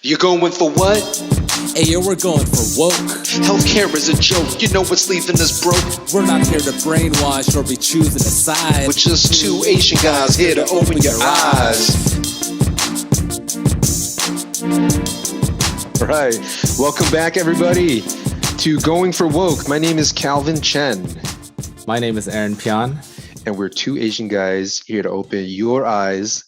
You're going for what? Hey, yo, we're going for woke. Healthcare is a joke, you know what's leaving us broke. We're not here to brainwash or be choosing a side. We're just two Asian guys here to open your eyes. All right, welcome back everybody to Going for Woke. My name is Calvin Chen. My name is Aaron Pion. And we're two Asian guys here to open your eyes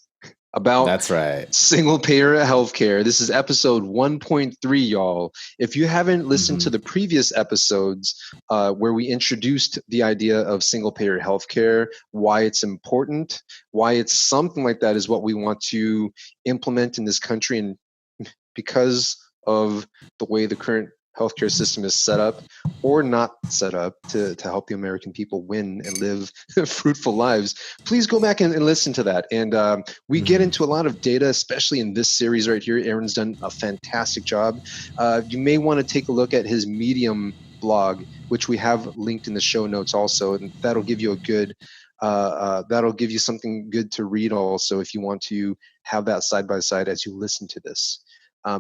about That's right. single-payer healthcare. This is episode 1.3, y'all. If you haven't listened to the previous episodes where we introduced the idea of single-payer healthcare, why it's important, why it's something like that is what we want to implement in this country, and because of the way the current healthcare system is set up or not set up to help the American people win and live fruitful lives, please go back and listen to that. And we get into a lot of data, especially in this series right here. Aaron's done a fantastic job. You may want to take a look at his Medium blog, which we have linked in the show notes also, and that'll give you a good that'll give you something good to read also if you want to have that side by side as you listen to this.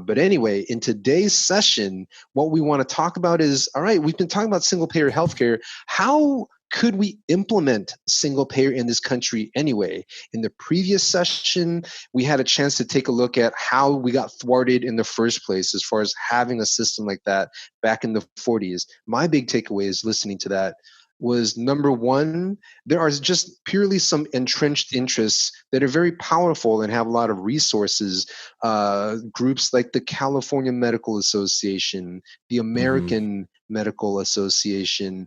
But anyway, in today's session, what we want to talk about is, all right, we've been talking about single-payer healthcare. How could we implement single-payer in this country anyway? In the previous session, we had a chance to take a look at how we got thwarted in the first place as far as having a system like that back in the 40s. My big takeaway is listening to that was, number one, there are just purely some entrenched interests that are very powerful and have a lot of resources. Groups like the California Medical Association, the American Medical Association,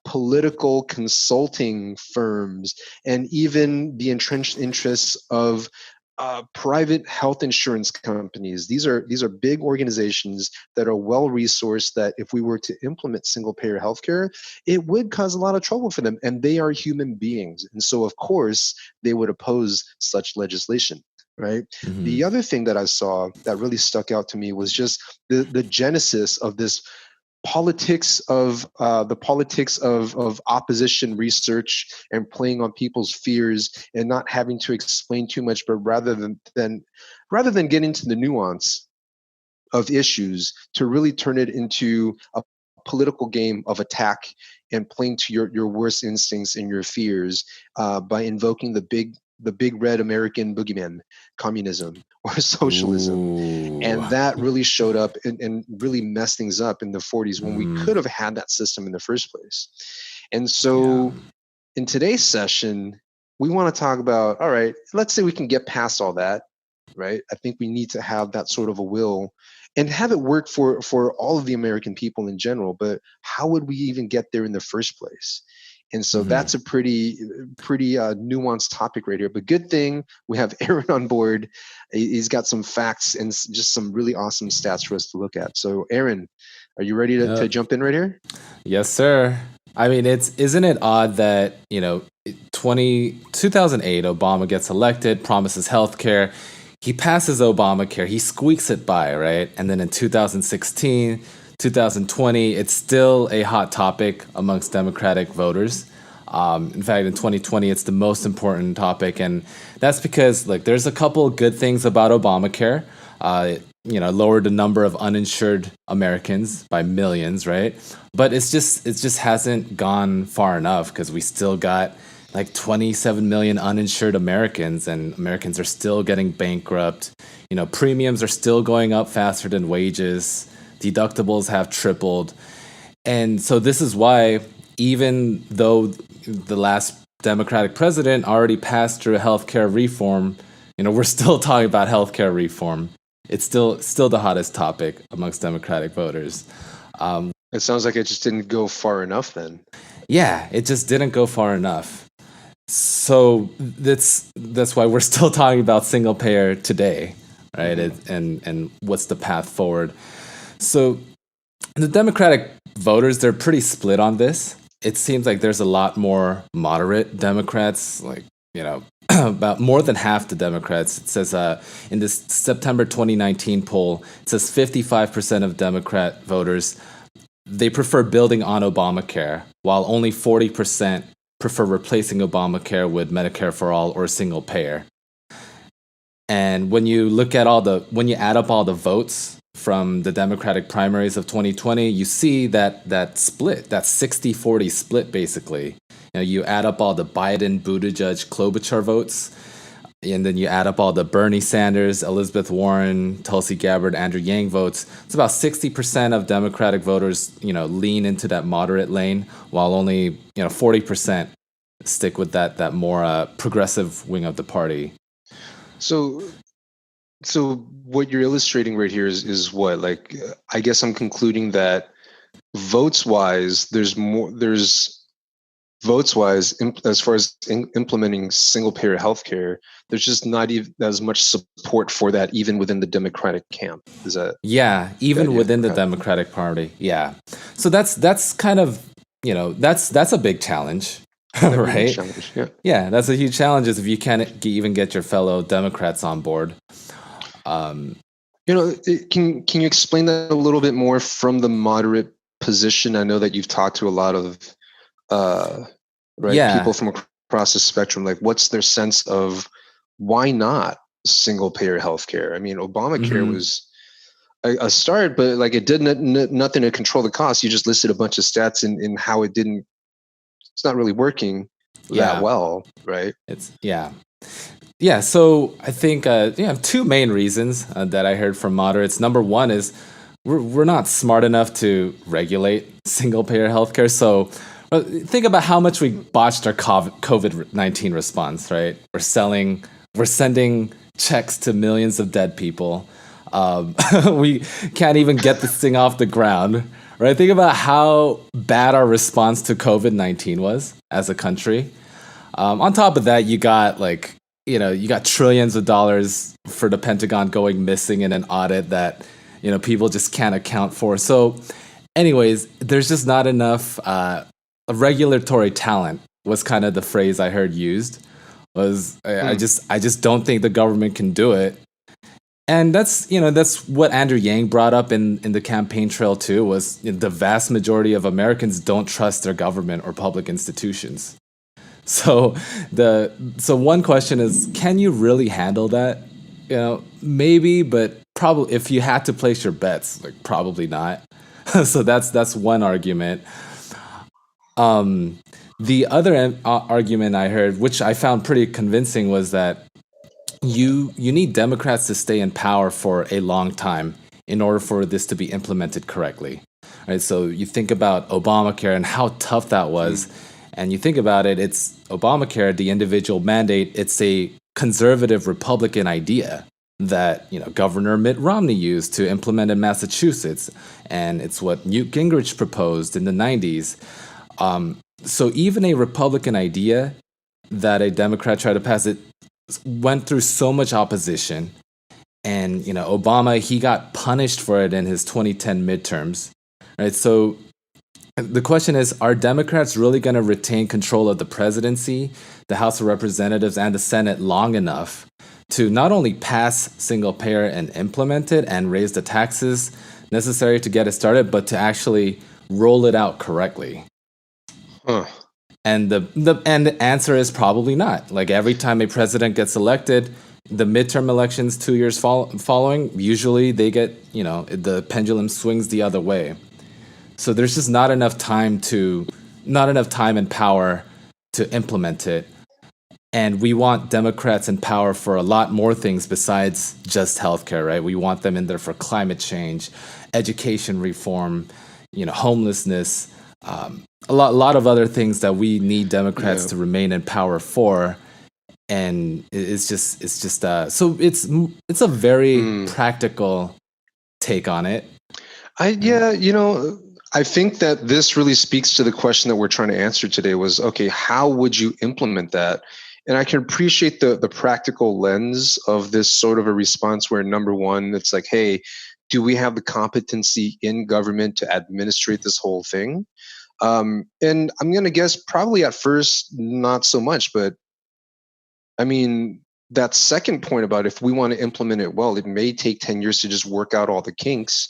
political consulting firms, and even the entrenched interests of private health insurance companies. These are big organizations that are well resourced, that if we were to implement single payer healthcare, it would cause a lot of trouble for them. And they are human beings. And so of course they would oppose such legislation. Right. The other thing that I saw that really stuck out to me was just the genesis of this politics of opposition research and playing on people's fears and not having to explain too much, but rather than get into the nuance of issues, to really turn it into a political game of attack and playing to your worst instincts and your fears by invoking the big red American boogeyman, communism or socialism. Ooh. And that really showed up and really messed things up in the 40s when we could have had that system in the first place. And so in today's session, we want to talk about, all right, let's say we can get past all that, right? I think we need to have that sort of a will and have it work for all of the American people in general. But how would we even get there in the first place? And so that's a pretty nuanced topic right here. But good thing we have Aaron on board. He's got some facts and just some really awesome stats for us to look at. So Aaron, are you ready to jump in right here? Yes, sir. I mean, isn't it odd that, 2008, Obama gets elected, promises healthcare. He passes Obamacare. He squeaks it by, right? And then in 2016, 2020, it's still a hot topic amongst Democratic voters. In fact, in 2020, it's the most important topic. And that's because, there's a couple good things about Obamacare. Lowered the number of uninsured Americans by millions, right? But it just hasn't gone far enough, because we still got 27 million uninsured Americans, and Americans are still getting bankrupt. Premiums are still going up faster than wages. Deductibles have tripled. And so this is why, even though the last Democratic president already passed through a healthcare reform, we're still talking about healthcare reform. It's still the hottest topic amongst Democratic voters. It sounds like it just didn't go far enough then. Yeah, it just didn't go far enough. So that's why we're still talking about single payer today, right? And what's the path forward. So the Democratic voters, they're pretty split on this. It seems like there's a lot more moderate Democrats, about more than half the Democrats. It says in this September 2019 poll, it says 55% of Democrat voters, they prefer building on Obamacare, while only 40% prefer replacing Obamacare with Medicare for all or single payer. And when you when you add up all the votes from the Democratic primaries of 2020, you see that split, that 60-40 split basically. You add up all the Biden, Buttigieg, Klobuchar votes, and then you add up all the Bernie Sanders, Elizabeth Warren, Tulsi Gabbard, Andrew Yang votes. It's about 60% of Democratic voters, lean into that moderate lane, while only 40% stick with that more progressive wing of the party. So, so what you're illustrating right here is what? Like, I guess I'm concluding that votes wise, there's votes wise, as far as implementing single payer healthcare, there's just not even as much support for that, even within the Democratic camp. Is that Yeah, the even idea? within the Okay. Democratic Party. Yeah. So that's kind of, that's a big challenge, That would be a huge right? challenge. Yeah. Yeah, that's a huge challenge is if you can't even get your fellow Democrats on board. Um, Can you explain that a little bit more from the moderate position? I know that you've talked to a lot of uh, right people yeah. from across the spectrum. Like, what's their sense of why not single payer healthcare? I mean, Obamacare hmm was a start, but like it did nothing to control the cost. You just listed a bunch of stats in how it didn't. It's not really working that Yeah. well, right? It's yeah. Yeah, so I think two main reasons that I heard from moderates. Number one is we're not smart enough to regulate single payer healthcare. So think about how much we botched our COVID-19 response. Right, we're sending checks to millions of dead people. We can't even get this thing off the ground. Right, think about how bad our response to COVID-19 was as a country. On top of that, you got trillions of dollars for the Pentagon going missing in an audit that people just can't account for. So, anyways, there's just not enough regulatory talent. Was kind of the phrase I heard used. Hmm. I just don't think the government can do it. And that's what Andrew Yang brought up in the campaign trail too. Was the vast majority of Americans don't trust their government or public institutions. So so one question is, can you really handle that? Maybe, but probably if you had to place your bets, like probably not. So that's one argument. Um, the other argument I heard, which I found pretty convincing, was that you need Democrats to stay in power for a long time in order for this to be implemented correctly. Right? So you think about Obamacare and how tough that was, and you think about it, it's Obamacare, the individual mandate, it's a conservative Republican idea that Governor Mitt Romney used to implement in Massachusetts, and it's what Newt Gingrich proposed in the 90s. So even a Republican idea that a Democrat tried to pass, it went through so much opposition. And Obama, he got punished for it in his 2010 midterms. Right? So the question is, are Democrats really going to retain control of the presidency, the House of Representatives, and the Senate long enough to not only pass single payer and implement it and raise the taxes necessary to get it started, but to actually roll it out correctly? Huh. And the answer is probably not. Like every time a president gets elected, the midterm elections 2 years following, usually they get, the pendulum swings the other way. So there's just not enough time and power to implement it. And we want Democrats in power for a lot more things besides just healthcare, right? We want them in there for climate change, education reform, homelessness, a lot of other things that we need Democrats Yeah. to remain in power for. And so it's a very Hmm. practical take on it. Yeah, I think that this really speaks to the question that we're trying to answer today was, okay, how would you implement that? And I can appreciate the practical lens of this sort of a response where number one, it's like, hey, do we have the competency in government to administrate this whole thing? And I'm going to guess probably at first, not so much, but I mean, that second point about if we want to implement it well, it may take 10 years to just work out all the kinks.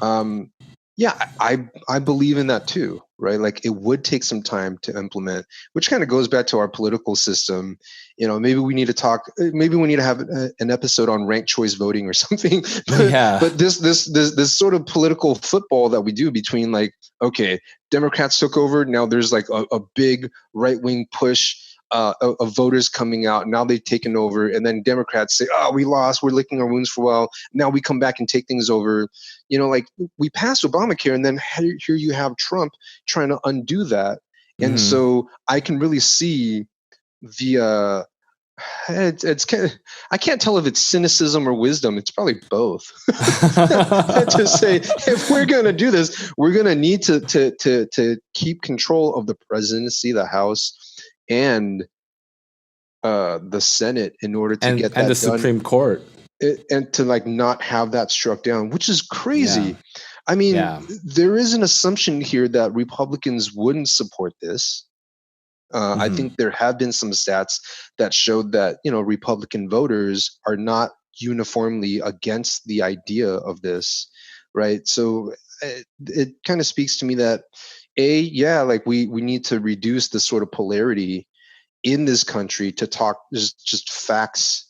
Um, Yeah, I believe in that too, right? Like it would take some time to implement, which kind of goes back to our political system. Maybe we need to talk. Maybe we need to have an episode on ranked choice voting or something. but Yeah. but this sort of political football that we do between like, okay, Democrats took over. Now there's like a big right wing push. Of voters coming out. Now they've taken over, and then Democrats say, "Oh, we lost. We're licking our wounds for a while. Now we come back and take things over." Like we passed Obamacare, and then here you have Trump trying to undo that. And Hmm. so I can really see the it's kind of, I can't tell if it's cynicism or wisdom. It's probably both. To say if we're going to do this, we're going to need to keep control of the presidency, the House, and the Senate in order to and get and the that done, Supreme Court. and to like not have that struck down, which is Yeah. crazy. I mean, Yeah. there is an assumption here that Republicans wouldn't support this. I Hmm. think there have been some stats that showed that Republican voters are not uniformly against the idea of this, right? So it kind of speaks to me that yeah, like we need to reduce the sort of polarity in this country to talk just facts,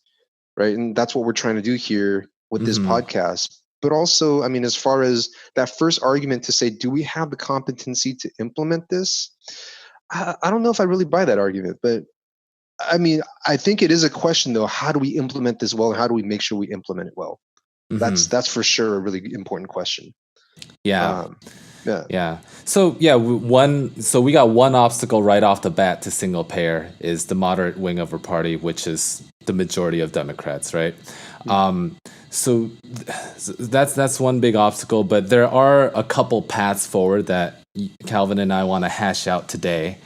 right? And that's what we're trying to do here with this Hmm. podcast. But also, I mean, as far as that first argument to say, do we have the competency to implement this? I don't know if I really buy that argument, but I mean, I think it is a question though. How do we implement this well? And how do we make sure we implement it well? Hmm. That's for sure a really important question. Yeah. Um, yeah. Yeah. So yeah, we got one obstacle right off the bat to single payer is the moderate wing of our party, which is the majority of Democrats, right? Um, so that's one big obstacle, but there are a couple paths forward that Calvin and I want to hash out today.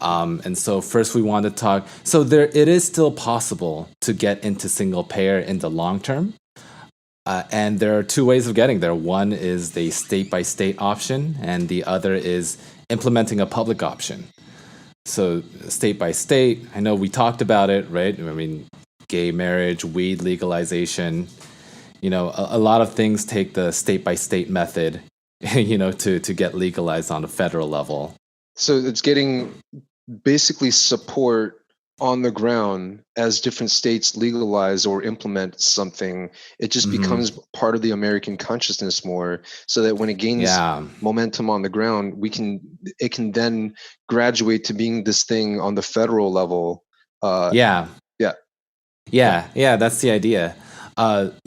And so first we want to talk. So it is still possible to get into single payer in the long term. And there are two ways of getting there. One is the state by state option, and the other is implementing a public option. So, state by state, I know we talked about it, right? I mean, gay marriage, weed legalization, a lot of things take the state by state method, to get legalized on a federal level. So it's getting basically support on the ground as different states legalize or implement something. It just Hmm. becomes part of the American consciousness more, so that when it gains Yeah. momentum on the ground, it can then graduate to being this thing on the federal level. Yeah. Yeah, yeah. Yeah, that's the idea.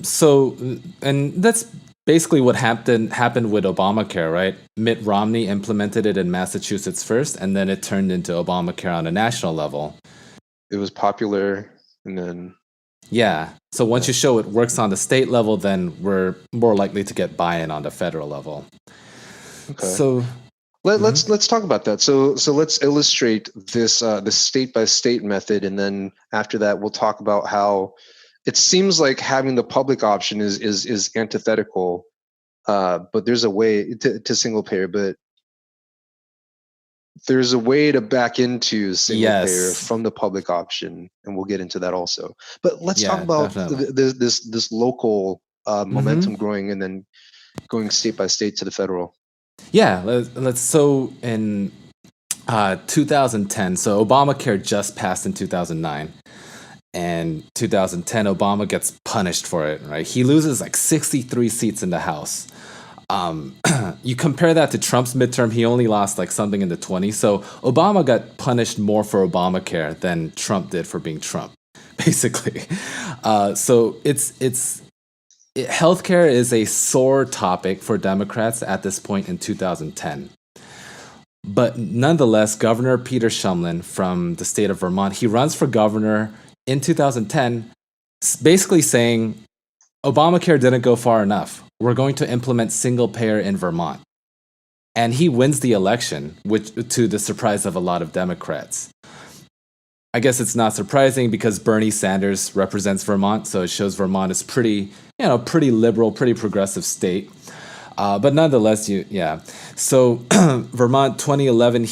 So, and that's basically what happened with Obamacare, right? Mitt Romney implemented it in Massachusetts first, and then it turned into Obamacare on a national level. It was popular, and then Yeah. So once yeah. you show it works on the state level, then we're more likely to get buy-in on the federal level. Okay. So, Let's talk about that. So let's illustrate this the state by state method, and then after that we'll talk about how it seems like having the public option is antithetical, but there's a way to single payer, but there's a way to back into single payer yes. from the public option, and we'll get into that also. But let's talk Yeah, about definitely. this local Mm-hmm. momentum growing, and then going state by state to the federal. Yeah, let's so in 2010, so Obamacare just passed in 2009. And 2010, Obama gets punished for it, right? He loses like 63 seats in the House. You compare that to Trump's midterm, he only lost like something in the 20s. So Obama got punished more for Obamacare than Trump did for being Trump, basically. So healthcare is a sore topic for Democrats at this point in 2010. But nonetheless, Governor Peter Shumlin from the state of Vermont, he runs for governor in 2010, basically saying Obamacare didn't go far enough. We're going to implement single payer in Vermont. And he wins the election, which to the surprise of a lot of Democrats. I guess it's not surprising because Bernie Sanders represents Vermont, so it shows Vermont is pretty liberal, pretty progressive state. But nonetheless, yeah. So Vermont 2011,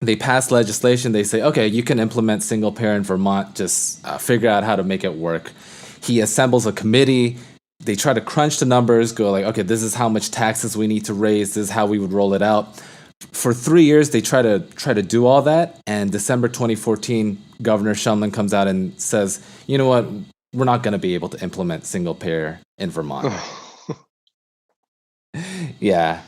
they passed legislation. They say, okay, you can implement single payer in Vermont. Just figure out how to make it work. He assembles a committee. they try to crunch the numbers, go like, okay, this is how much taxes we need to raise, this is how we would roll it out. For 3 years, they try to do all that, and December 2014, Governor Shumlin comes out and says, you know what, we're not going to be able to implement single payer in Vermont. Yeah.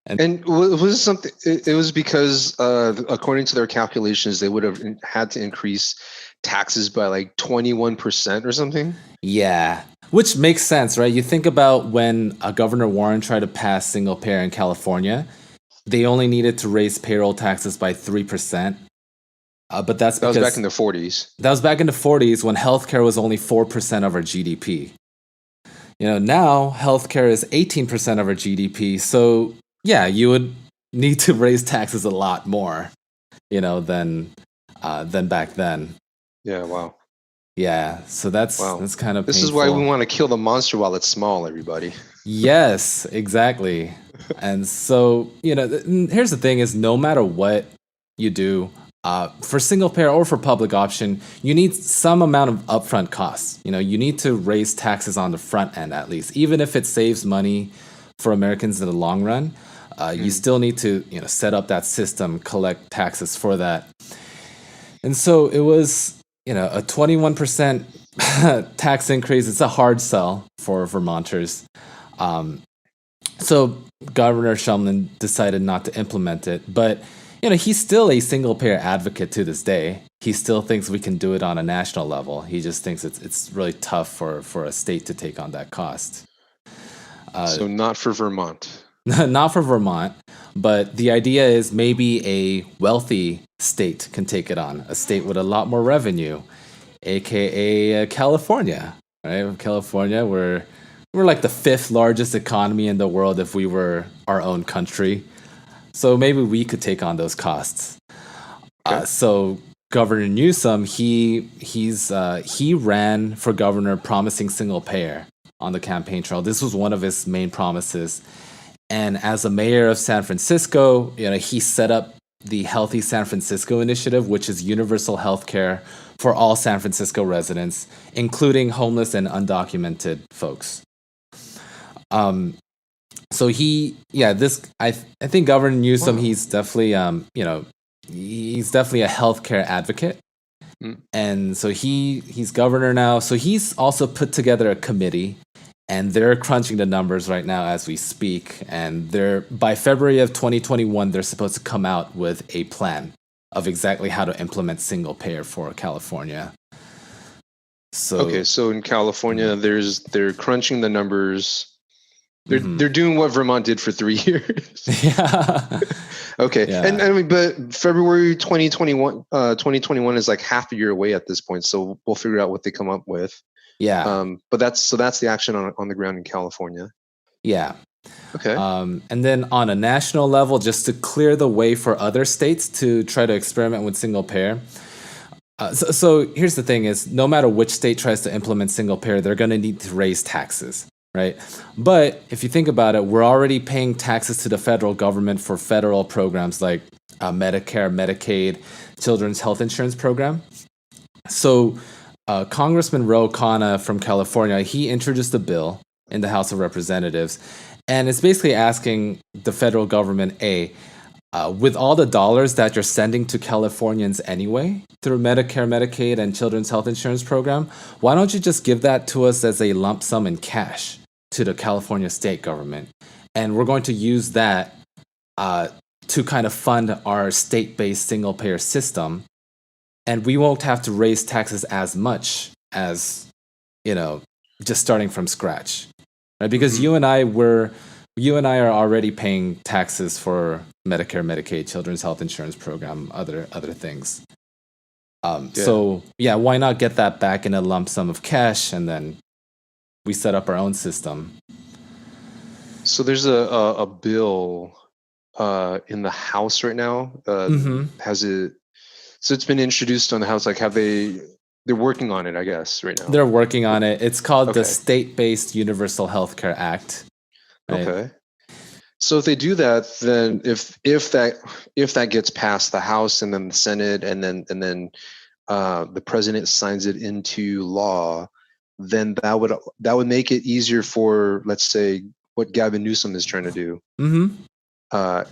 And was it something? It was because, according to their calculations, they would have had to increase taxes by like 21% or something. Yeah, which makes sense, right? You think about when Governor Warren tried to pass single payer in California, they only needed to raise payroll taxes by 3%. But that's That because was back in the 40s. that was back in the 40s when healthcare was only 4% of our GDP. Now healthcare is 18% of our GDP. So yeah, you would need to raise taxes a lot more, than back then. Yeah, wow. Yeah, so that's kind of This painful. is why we want to kill the monster while it's small, everybody. Yes, exactly. And so, here's the thing is no matter what you do, for single payer or for public option, you need some amount of upfront costs. You need to raise taxes on the front end at least. Even if it saves money for Americans in the long run, you still need to, set up that system, collect taxes for that. And so it was, a 21% tax increase. It's a hard sell for Vermonters. So Governor Shumlin decided not to implement it, but he's still a single payer advocate to this day. He still thinks we can do it on a national level. He just thinks it's really tough for a state to take on that cost. So not for Vermont. Not for Vermont, but the idea is maybe a wealthy state can take it on, a state with a lot more revenue, aka California, right? California, we're like the 5th largest economy in the world if we were our own country. So maybe we could take on those costs. Okay. So Governor Newsom, he ran for governor promising single payer on the campaign trail. This was one of his main promises. And as a mayor of San Francisco, he set up the Healthy San Francisco Initiative, which is universal health care for all San Francisco residents, including homeless and undocumented folks. So I think Governor Newsom, he's definitely he's definitely a healthcare advocate. And so he's governor now. So he's also put together a committee, and they're crunching the numbers right now as we speak. And by February of 2021, they're supposed to come out with a plan of exactly how to implement single payer for California. So in California, they're crunching the numbers. They're doing what Vermont did for 3 years. Yeah. Okay. Yeah. And I mean, but February 2021 is like half a year away at this point. So we'll figure out what they come up with. Yeah. But that's the action on the ground in California. Yeah. Okay. And then on a national level, just to clear the way for other states to try to experiment with single payer. So here's the thing is, no matter which state tries to implement single payer, they're going to need to raise taxes, right? But if you think about it, we're already paying taxes to the federal government for federal programs like Medicare, Medicaid, Children's Health Insurance Program. So Congressman Ro Khanna from California, he introduced a bill in the House of Representatives, and it's basically asking the federal government, with all the dollars that you're sending to Californians anyway through Medicare, Medicaid, and Children's Health Insurance Program, why don't you just give that to us as a lump sum in cash to the California state government? And we're going to use that to kind of fund our state-based single-payer system, and we won't have to raise taxes as much as, just starting from scratch, right? Because you and I are already paying taxes for Medicare, Medicaid, Children's Health Insurance Program, other things. So why not get that back in a lump sum of cash, and then we set up our own system. So there's a bill in the House right now. Has it? So it's been introduced on the House. Like, they're working on it, I guess, right now. They're working on it. It's called the State-Based Universal Healthcare Act. Right? Okay. So if they do that, then if that gets past the House and then the Senate and then the president signs it into law, then that would make it easier for, let's say, what Gavin Newsom is trying to do,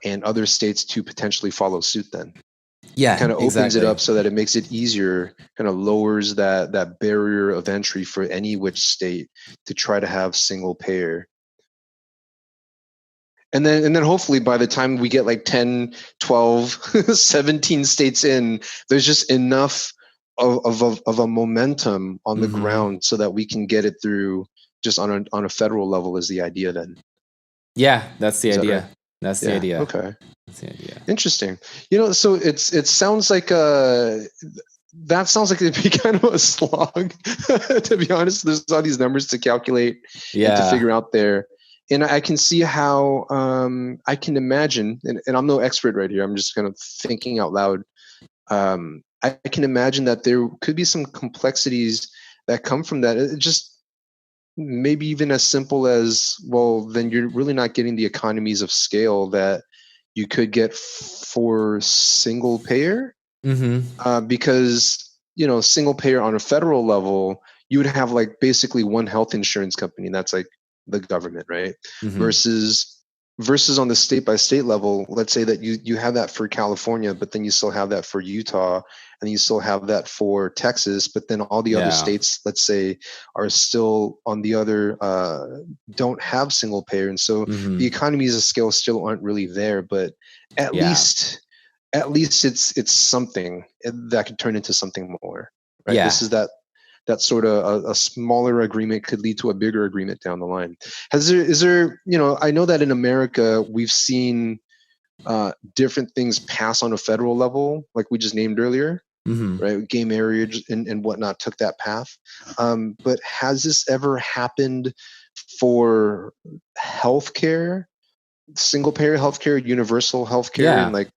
and other states to potentially follow suit. Then Yeah, kind of opens it exactly. up so that it makes it easier, kind of lowers that barrier of entry for any which state to try to have single payer. And then hopefully by the time we get like 10, 12, 17 states in, there's just enough of a momentum on the ground so that we can get it through just on a federal level is the idea then. Yeah, that's the Is that idea. right? That's the Yeah. idea. Okay. That's the idea. Interesting. So it sounds like that sounds like it'd be kind of a slog, to be honest. There's all these numbers to calculate and to figure out there. And I can see how I can imagine, and I'm no expert right here. I'm just kind of thinking out loud. I can imagine that there could be some complexities that come from that. It just maybe even as simple as, well, then you're really not getting the economies of scale that you could get for single payer, because single payer on a federal level, you would have like basically one health insurance company, and that's like the government, right? Versus on the state by state level, let's say that you have that for California, but then you still have that for Utah, and you still have that for Texas, but then all the other states, let's say, are still on the other, don't have single payer, and so the economies of scale still aren't really there. But at least it's something that could turn into something more, right? Yeah. This is that sort of a smaller agreement could lead to a bigger agreement down the line. Is there, I know that in America we've seen different things pass on a federal level, like we just named earlier, right? Gay marriage and whatnot took that path. But has this ever happened for healthcare, single payer healthcare, universal healthcare in like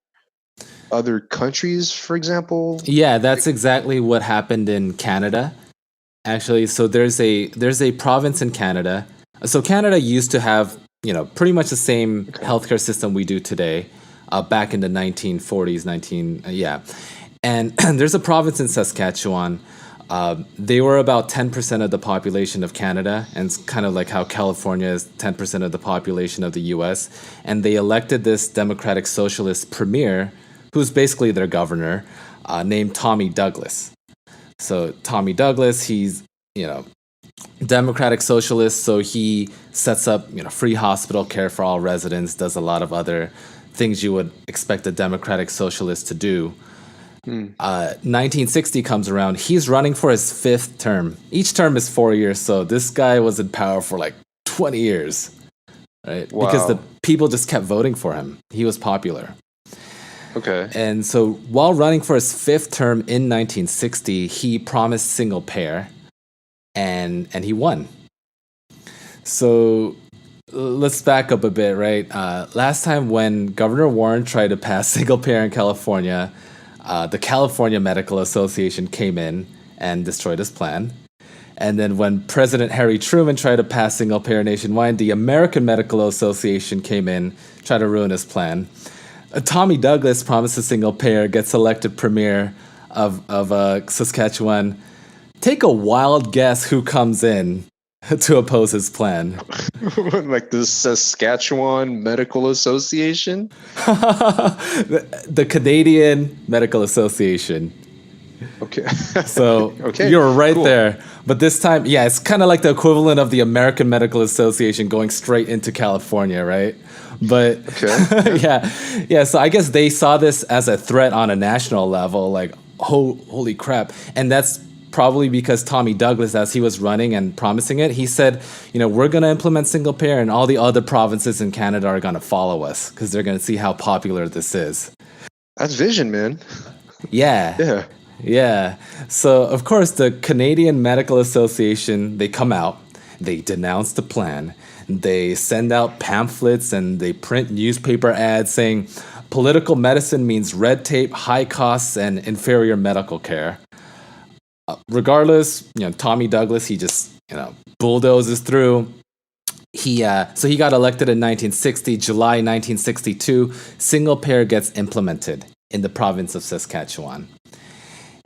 other countries, for example? Yeah, that's exactly what happened in Canada. Actually, so there's a province in Canada. So Canada used to have, pretty much the same healthcare system we do today, back in the 1940s, And there's a province in Saskatchewan. They were about 10% of the population of Canada, and it's kind of like how California is 10% of the population of the US. And they elected this Democratic Socialist premier, who's basically their governor, named Tommy Douglas. So Tommy Douglas, he's, Democratic Socialist, so he sets up, free hospital care for all residents, does a lot of other things you would expect a Democratic Socialist to do. 1960 comes around, he's running for his 5th term. Each term is 4 years, so this guy was in power for like 20 years, right? Wow. Because the people just kept voting for him. He was popular. Okay. And so while running for his 5th term in 1960, he promised single payer, and he won. So let's back up a bit, right? Last time when Governor Warren tried to pass single payer in California, the California Medical Association came in and destroyed his plan. And then when President Harry Truman tried to pass single payer nationwide, the American Medical Association came in, tried to ruin his plan. Tommy Douglas promised a single payer, gets elected premier of Saskatchewan. Take a wild guess who comes in to oppose his plan. Like the Saskatchewan Medical Association? The Canadian Medical Association. Okay. So okay. You're right there. But this time, it's kind of like the equivalent of the American Medical Association going straight into California, right? But yeah. So I guess they saw this as a threat on a national level, like, holy crap. And that's probably because Tommy Douglas, as he was running and promising it, he said, we're going to implement single payer, and all the other provinces in Canada are going to follow us because they're going to see how popular this is. That's vision, man. Yeah. Yeah. So, of course, the Canadian Medical Association, they come out, they denounce the plan, they send out pamphlets, and they print newspaper ads saying political medicine means red tape, high costs, and inferior medical care. Regardless, Tommy Douglas, he just, bulldozes through. So he got elected in 1960, July 1962, single payer gets implemented in the province of Saskatchewan.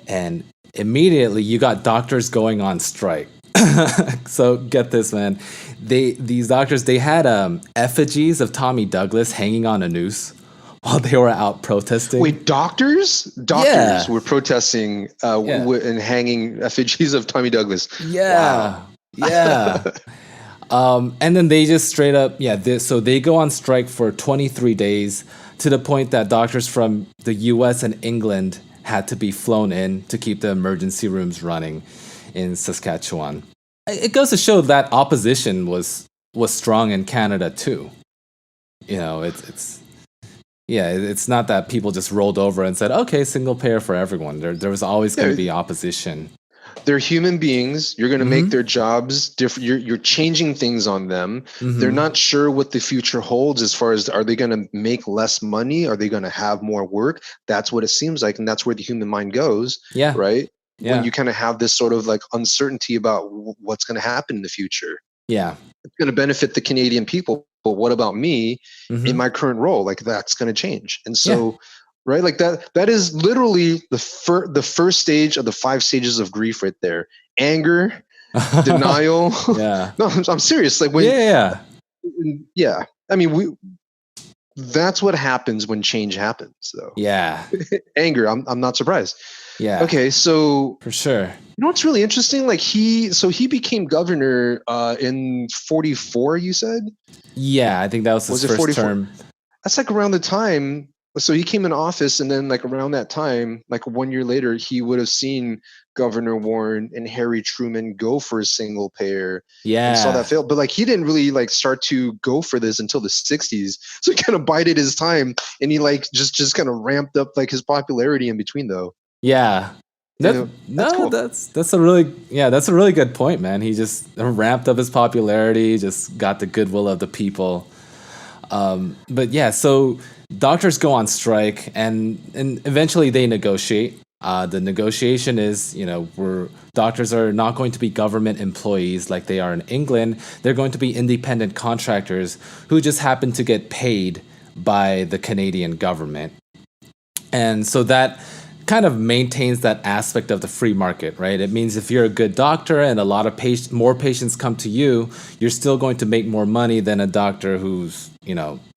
And immediately you got doctors going on strike. So get this, man. These doctors, they had effigies of Tommy Douglas hanging on a noose while they were out protesting. Wait, doctors Yeah. were protesting Yeah. and hanging effigies of Tommy Douglas. Yeah. Wow. Yeah. And then they just straight up, so they go on strike for 23 days to the point that doctors from the US and England had to be flown in to keep the emergency rooms running in Saskatchewan. It goes to show that opposition was strong in Canada too. You know, it's not that people just rolled over and said, okay, single payer for everyone. There was always going to be opposition. They're human beings. You're going to make Mm-hmm. their jobs different. You're changing things on them. Mm-hmm. They're not sure what the future holds as far as, are they going to make less money? Are they going to have more work? That's what it seems like. And that's where the human mind goes. Yeah. Right. Yeah. When you kind of have this sort of like uncertainty about what's going to happen in the future. Yeah. It's going to benefit the Canadian people. But what about me in my current role? Like, that's going to change. And so, right, like that is literally the first stage of the 5 stages of grief right there. Anger, denial. Yeah. No, I'm serious. Like when, yeah. I mean, that's what happens when change happens, though. Yeah. Anger. I'm not surprised. Yeah. Okay, so for sure. You know what's really interesting? Like he became governor in 44. You said? Yeah, I think that was his first 44? term. That's like around the time. So he came in office, and then like around that time, like 1 year later, he would have seen Governor Warren and Harry Truman go for a single payer. Yeah, and saw that fail. But like he didn't really like start to go for this until the 60s. So he kind of bided his time, and he like just kind of ramped up like his popularity in between, though. Yeah. Cool. That's a really good point, man. He just ramped up his popularity, just got the goodwill of the people. But yeah, so doctors go on strike, and eventually they negotiate. The negotiation is, where doctors are not going to be government employees like they are in England. They're going to be independent contractors who just happen to get paid by the Canadian government. And so that kind of maintains that aspect of the free market, right? It means if you're a good doctor and a lot of more patients come to you, you're still going to make more money than a doctor who's,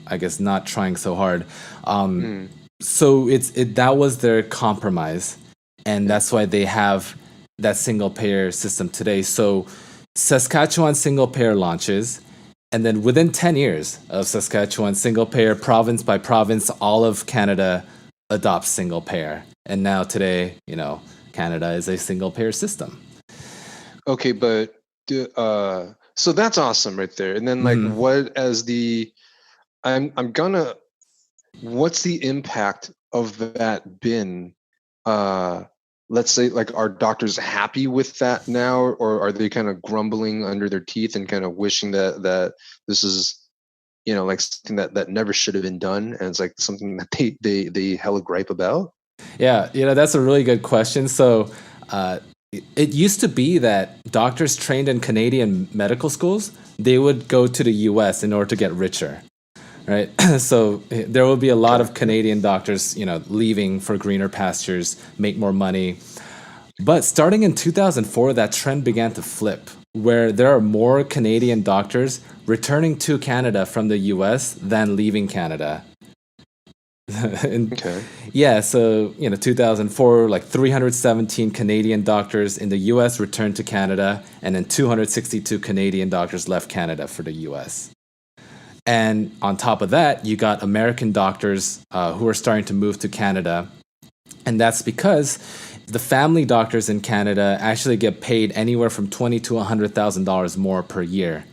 I guess not trying so hard. So that was their compromise, and that's why they have that single payer system today. So Saskatchewan single payer launches, and then within 10 years of Saskatchewan single payer, province by province, all of Canada adopts single payer. And now today, Canada is a single payer system. Okay, but so that's awesome right there. And then like what's the impact of that been? Let's say, like, are doctors happy with that now, or are they kind of grumbling under their teeth and kind of wishing that this is, like something that never should have been done, and it's like something that they hella gripe about? Yeah, that's a really good question. So it used to be that doctors trained in Canadian medical schools, they would go to the US in order to get richer, right? So there will be a lot of Canadian doctors, leaving for greener pastures, make more money. But starting in 2004, that trend began to flip, where there are more Canadian doctors returning to Canada from the US than leaving Canada. Okay. Yeah, so 2004, like 317 Canadian doctors in the US returned to Canada, and then 262 Canadian doctors left Canada for the US. And on top of that, you got American doctors who are starting to move to Canada. And that's because the family doctors in Canada actually get paid anywhere from $20,000 to $100,000 more per year.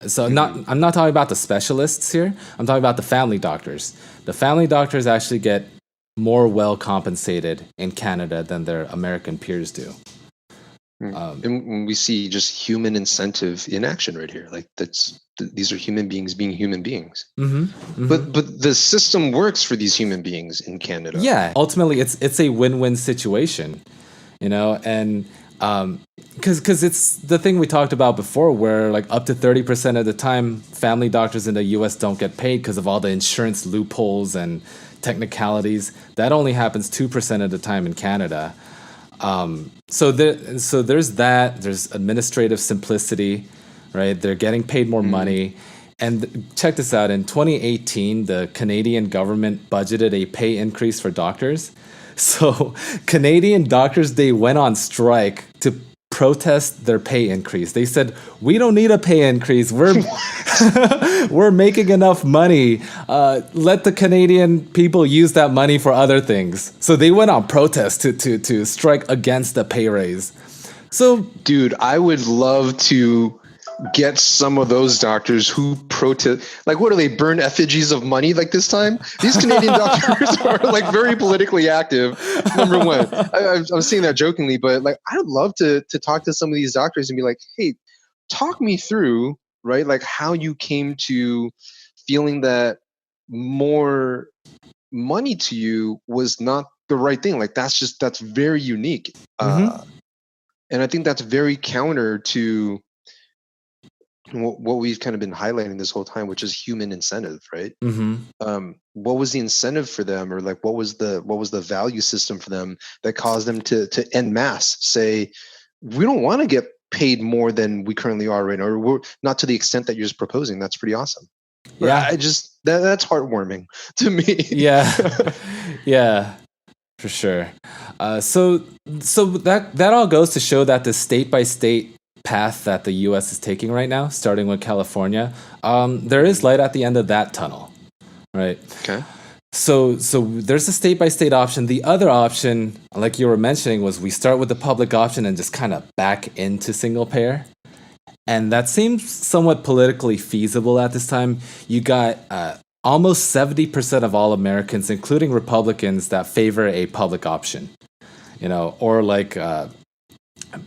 So I'm not talking about the specialists here. I'm talking about the family doctors. The family doctors actually get more well compensated in Canada than their American peers do. And we see just human incentive in action right here. Like these are human beings being human beings. But the system works for these human beings in Canada. Yeah, ultimately it's a win-win situation, and because it's the thing we talked about before, where like up to 30% of the time family doctors in the US don't get paid because of all the insurance loopholes and technicalities. That only happens 2% of the time in Canada. So there's that. There's administrative simplicity, right? They're getting paid more money. And check this out. In 2018, the Canadian government budgeted a pay increase for doctors. So Canadian doctors, they went on strike to protest their pay increase. They said, "We don't need a pay increase. We're making enough money. Let the Canadian people use that money for other things." So they went on protest to strike against the pay raise. So, Dude, I would love to get some of those doctors who protest. Like, what do they burn effigies of money like this time? These Canadian doctors are like very politically active. Number one, I'm saying that jokingly, but like, I would love to talk to some of these doctors and be like, hey, talk me through, right? Like how you came to feeling that more money to you was not the right thing. Like that's very unique. And I think that's very counter to what we've kind of been highlighting this whole time, which is human incentive, right? What was the incentive for them, or like what was the value system for them that caused them to en masse say, we don't want to get paid more than we currently are right now, or we're not to the extent that you're just proposing. That's pretty awesome. yeah, I just that's heartwarming to me. yeah, yeah, for sure. So that all goes to show that the state by state path that the U.S. is taking right now, starting with California, there is light at the end of that tunnel, right? Okay. So there's a state by state option. The other option, like you were mentioning, was we start with the public option and just kind of back into single payer. And that seems somewhat politically feasible at this time. You got almost 70% of all Americans, including Republicans, that favor a public option. Or like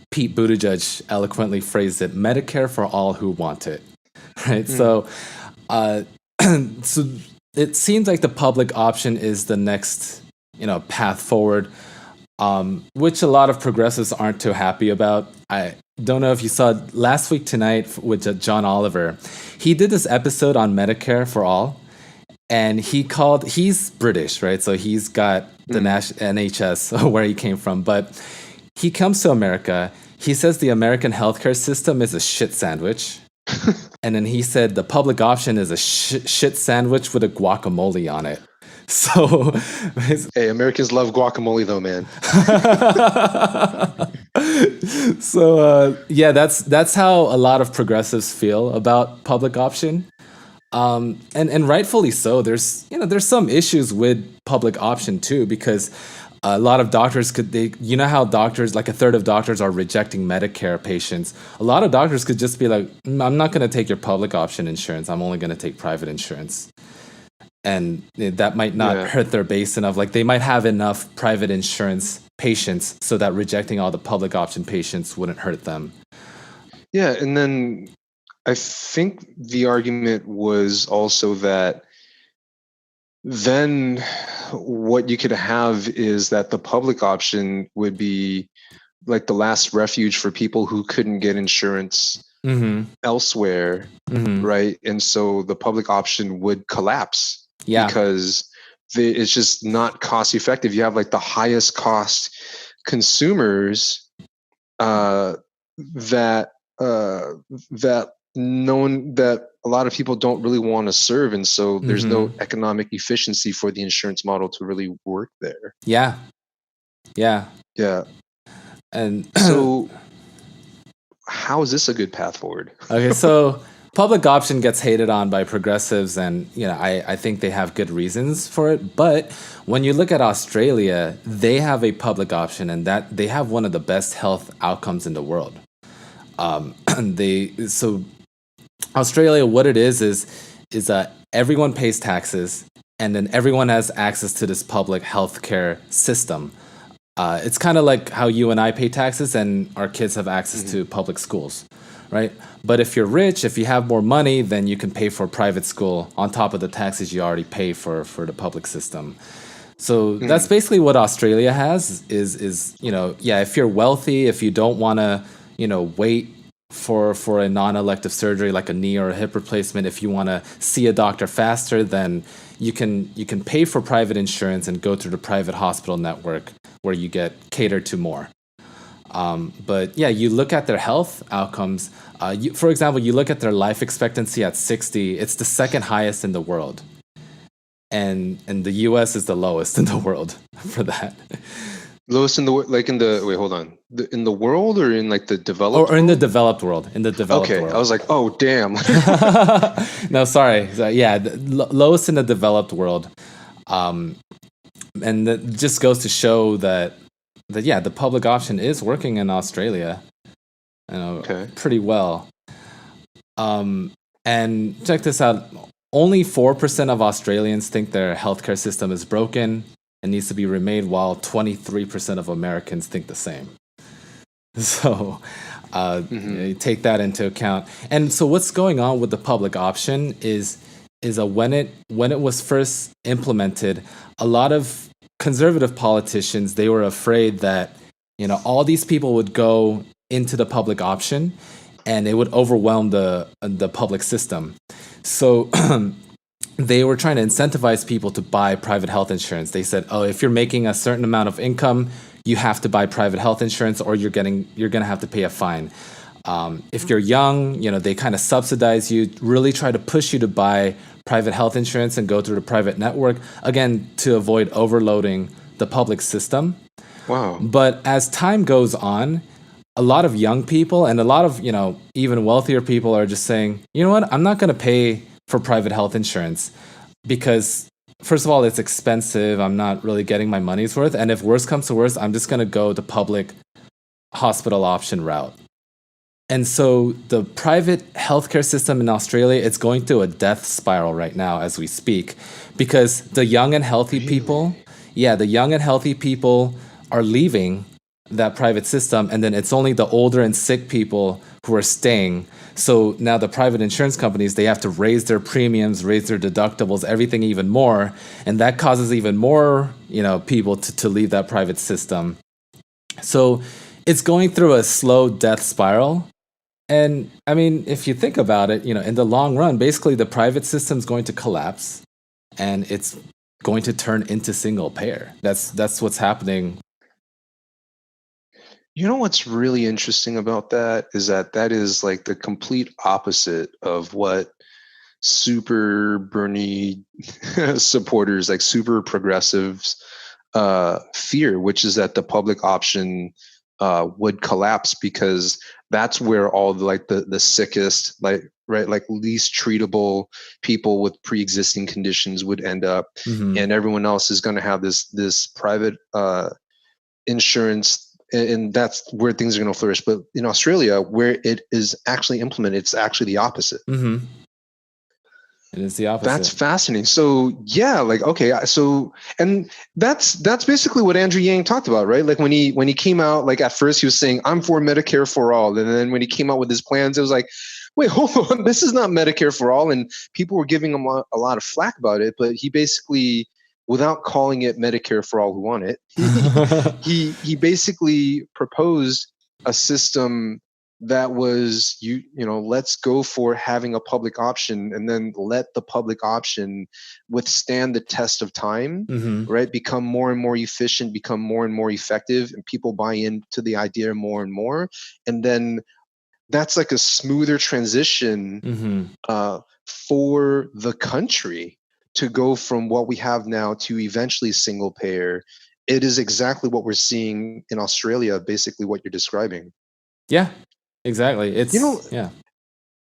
Pete Buttigieg eloquently phrased it, Medicare for all who want it, right? So it seems like the public option is the next, path forward, which a lot of progressives aren't too happy about. I don't know if you saw last week tonight with John Oliver. He did this episode on Medicare for all, and he's British, right? So he's got the NHS where he came from, but he comes to America. He says the American healthcare system is a shit sandwich. And then he said the public option is a shit sandwich with a guacamole on it. So, hey, Americans love guacamole though, man. So that's how a lot of progressives feel about public option. And rightfully so. There's some issues with public option too, because a lot of doctors how doctors, like a third of doctors are rejecting Medicare patients. A lot of doctors could just be like, I'm not going to take your public option insurance. I'm only going to take private insurance. And that might not hurt their base enough. Like they might have enough private insurance patients so that rejecting all the public option patients wouldn't hurt them. Yeah. And then I think the argument was also that then what you could have is that the public option would be like the last refuge for people who couldn't get insurance elsewhere, right? And so the public option would collapse because it's just not cost effective. You have like the highest cost consumers that known that a lot of people don't really want to serve, and so there's no economic efficiency for the insurance model to really work there. Yeah. And so how is this a good path forward? Okay, so public option gets hated on by progressives, and I think they have good reasons for it. But when you look at Australia, they have a public option, and that they have one of the best health outcomes in the world. Australia, what it is that everyone pays taxes, and then everyone has access to this public healthcare system. It's kind of like how you and I pay taxes, and our kids have access to public schools, right? But if you're rich, if you have more money, then you can pay for private school on top of the taxes you already pay for the public system. So that's basically what Australia has. Is if you're wealthy, if you don't want to wait for a non-elective surgery like a knee or a hip replacement, if you want to see a doctor faster, then you can pay for private insurance and go through the private hospital network where you get catered to more, But yeah, you look at their health outcomes. For example, you look at their life expectancy at 60. It's the second highest in the world, and the U.S. is the lowest in the world for that. Lowest in the like in the wait, hold on. In the world or in like the developed Or in the world? developed world. In the developed Okay, I world. was like, oh damn. No, sorry. Yeah, lowest in the developed world. And that just goes to show that yeah, the public option is working in Australia, Okay. pretty well. And check this out: only 4% of Australians think their healthcare system is broken and needs to be remade, while 23% of Americans think the same. So you take that into account. And so what's going on with the public option is when it was first implemented, a lot of conservative politicians, they were afraid that all these people would go into the public option and it would overwhelm the public system. So they were trying to incentivize people to buy private health insurance. They said, "Oh, if you're making a certain amount of income, you have to buy private health insurance, or you're going to have to pay a fine." If you're young, they kind of subsidize you, really try to push you to buy private health insurance and go through the private network, again, to avoid overloading the public system. Wow. But as time goes on, a lot of young people and a lot of, even wealthier people are just saying, you know what, I'm not going to pay for private health insurance because, first of all, it's expensive. I'm not really getting my money's worth. And if worse comes to worse, I'm just going to go the public hospital option route. And so the private healthcare system in Australia, it's going through a death spiral right now as we speak, because the young and healthy people, the young and healthy people are leaving that private system, and then it's only the older and sick people who are staying. So now the private insurance companies, they have to raise their premiums, raise their deductibles, everything even more, and that causes even more, people to leave that private system. So it's going through a slow death spiral. And I mean, if you think about it, in the long run, basically the private system is going to collapse and it's going to turn into single payer. That's what's happening. You know what's really interesting about that is that is like the complete opposite of what super Bernie supporters, like super progressives, fear, which is that the public option would collapse, because that's where all the sickest, like least treatable people with pre-existing conditions would end up, Mm-hmm. and everyone else is going to have this private insurance, and that's where things are going to flourish. But in Australia, where it is actually implemented, it's actually the opposite. Mm-hmm. It is the That's opposite. fascinating. So yeah, like okay, so and that's basically what Andrew Yang talked about, right? Like when he came out, like at first he was saying I'm for Medicare for all, and then when he came out with his plans, it was like, wait, hold on, this is not Medicare for all, and people were giving him a lot of flack about it. But he basically, without calling it Medicare for all who want it, he basically proposed a system that was let's go for having a public option, and then let the public option withstand the test of time, Mm-hmm. right? Become more and more efficient, become more and more effective, and people buy into the idea more and more, and then that's like a smoother transition Mm-hmm. for the country to go from what we have now to eventually single payer. It is exactly what we're seeing in Australia, basically what you're describing. Yeah, exactly. You know, Yeah.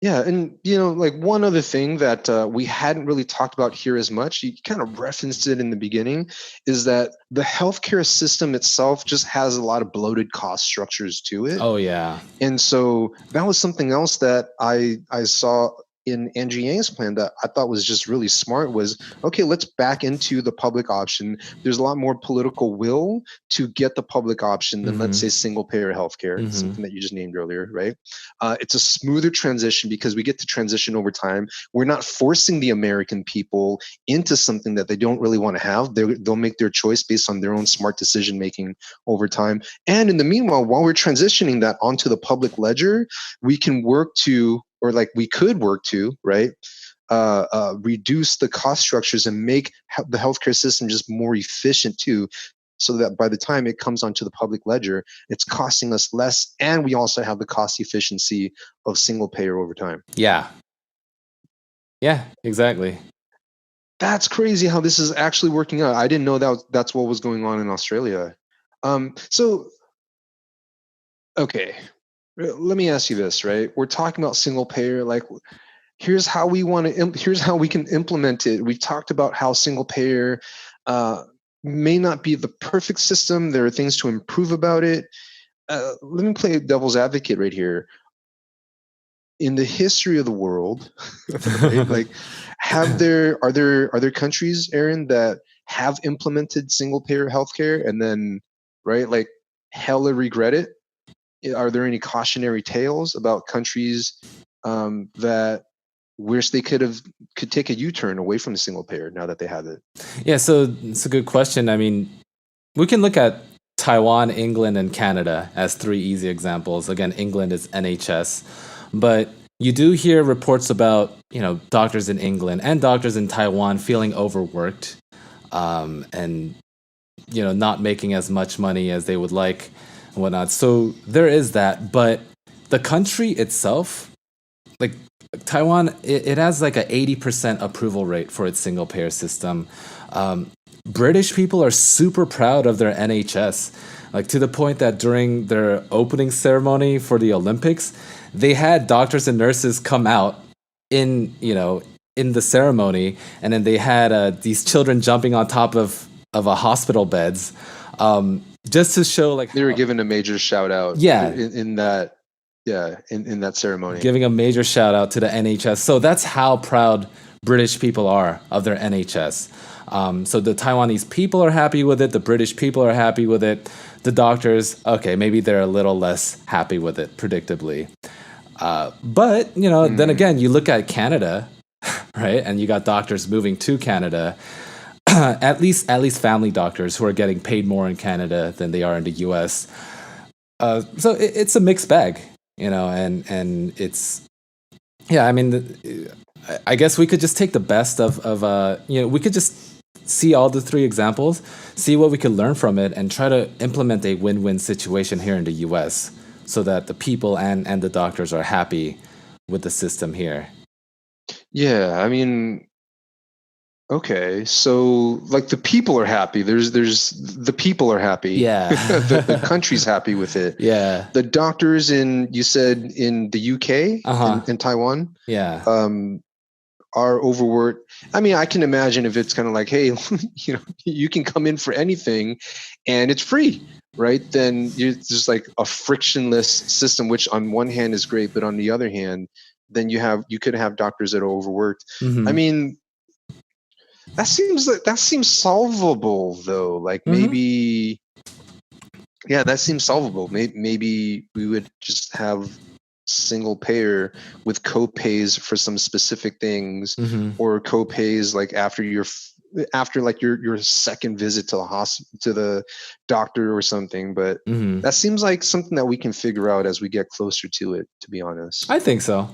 yeah, and like one other thing that we hadn't really talked about here as much, you kind of referenced it in the beginning, is that the healthcare system itself just has a lot of bloated cost structures to it. Oh yeah. And so that was something else that I saw in Andrew Yang's plan that I thought was just really smart, was, okay, let's back into the public option. There's a lot more political will to get the public option than, let's Mm-hmm. say, single payer healthcare, Mm-hmm. something that you just named earlier, right? It's a smoother transition because we get to transition over time. We're not forcing the American people into something that they don't really want to have. They'll make their choice based on their own smart decision making over time. And in the meanwhile, while we're transitioning that onto the public ledger, we can work to, or like we could work to, right? Reduce the cost structures and make the healthcare system just more efficient too. so that by the time it comes onto the public ledger, it's costing us less, and we also have the cost efficiency of single payer over time. Yeah. Yeah, exactly. That's crazy how this is actually working out. I didn't know that's what was going on in Australia. So okay, let me ask you this, right? We're talking about single payer, like here's how we want to here's how we can implement it. We've talked about how single payer may not be the perfect system. There are things to improve about it. Let me play devil's advocate right here. In the history of the world, right? Like, are there countries, Aaron, that have implemented single payer healthcare and then, right, like hella regret it? Are there any cautionary tales about countries that wish they could take a U-turn away from the single payer now that they have it? Yeah, so it's a good question. I mean, we can look at Taiwan, England, and Canada as three easy examples. Again, England is NHS, but you do hear reports about doctors in England and doctors in Taiwan feeling overworked, and not making as much money as they would like and whatnot. So there is that, but the country itself, like Taiwan, it has like a 80% approval rate for its single payer system. British people are super proud of their NHS, like to the point that during their opening ceremony for the Olympics, they had doctors and nurses come out in the ceremony, and then they had these children jumping on top of a hospital beds, just to show like they were given a major shout out. Yeah. In that. Yeah, in that ceremony. Giving a major shout out to the NHS. So that's how proud British people are of their NHS. So the Taiwanese people are happy with it. The British people are happy with it. The doctors, okay, maybe they're a little less happy with it, predictably. But, then again, you look at Canada, right? And you got doctors moving to Canada. at least family doctors who are getting paid more in Canada than they are in the US. So it's a mixed bag. And it's, yeah, I mean, I guess we could just take the best of we could just see all the three examples, see what we could learn from it, and try to implement a win-win situation here in the US so that the people and the doctors are happy with the system here. Yeah, I mean, okay, so like the people are happy. There's the people are happy. Yeah. the country's happy with it. Yeah. The doctors you said in the UK and Taiwan, yeah, are overworked. I mean, I can imagine if it's kind of like, hey, you can come in for anything, and it's free, right? Then it's just like a frictionless system, which on one hand is great, but on the other hand, then you could have doctors that are overworked. Mm-hmm. I mean, that seems solvable though. Like maybe, yeah, that seems solvable. Maybe we would just have single payer with co-pays for some specific things, or co-pays like after your second visit to the hospital, to the doctor or something. But that seems like something that we can figure out as we get closer to it, to be honest. I think so.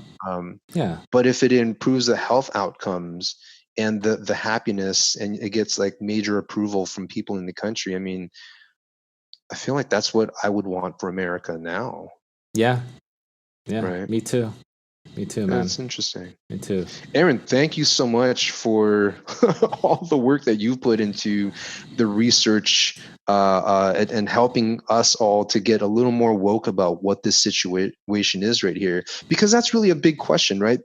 Yeah. But if it improves the health outcomes and the happiness, and it gets like major approval from people in the country, I mean, I feel like that's what I would want for America now. Yeah. Yeah. Right. Me too, man. That's interesting. Me too. Aaron, thank you so much for all the work that you've put into the research and helping us all to get a little more woke about what this situation is right here, because that's really a big question, right?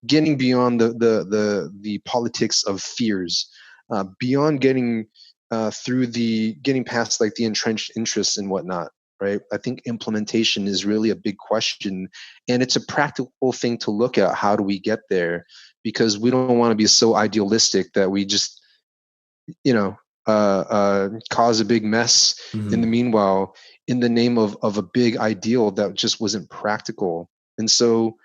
Getting beyond the politics of fears, beyond getting getting past like the entrenched interests and whatnot. Right. I think implementation is really a big question, and it's a practical thing to look at. How do we get there? Because we don't want to be so idealistic that we just, cause a big mess in the meanwhile, in the name of a big ideal that just wasn't practical. And so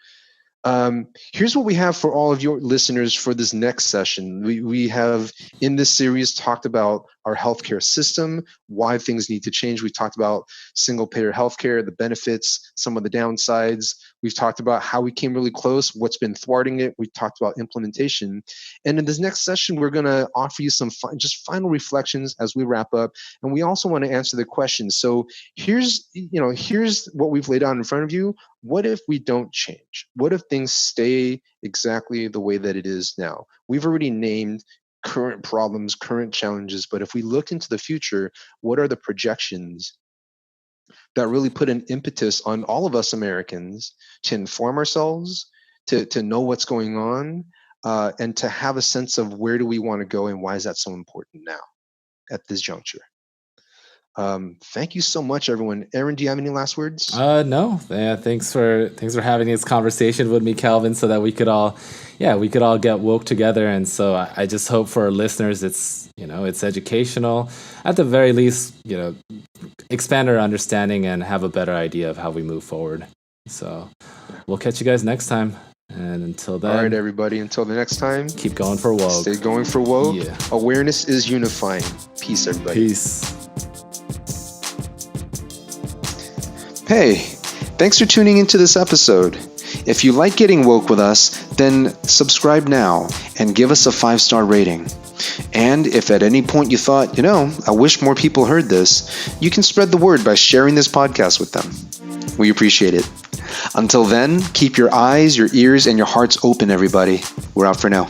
Here's what we have for all of your listeners for this next session. We have in this series talked about our healthcare system, why things need to change. We talked about single payer healthcare, the benefits, some of the downsides. We've talked about how we came really close, what's been thwarting it. We've talked about implementation. And in this next session, we're going to offer you some just final reflections as we wrap up. And we also want to answer the question. So here's what we've laid out in front of you. What if we don't change? What if things stay exactly the way that it is now? We've already named current problems, current challenges, but if we look into the future, what are the projections that really put an impetus on all of us Americans to inform ourselves, to know what's going on, and to have a sense of where do we want to go and why is that so important now at this juncture? Thank you so much, everyone. Aaron, do you have any last words? No. Yeah, thanks for having this conversation with me, Calvin, so that we could all get woke together. And so I just hope for our listeners, it's educational, at the very least, expand our understanding and have a better idea of how we move forward. So we'll catch you guys next time. And until then, all right, everybody. Until the next time, keep going for woke. Stay going for woke. Yeah. Awareness is unifying. Peace, everybody. Peace. Hey, thanks for tuning into this episode. If you like getting woke with us, then subscribe now and give us a 5-star rating. And if at any point you thought, I wish more people heard this, you can spread the word by sharing this podcast with them. We appreciate it. Until then, keep your eyes, your ears, and your hearts open, everybody. We're out for now.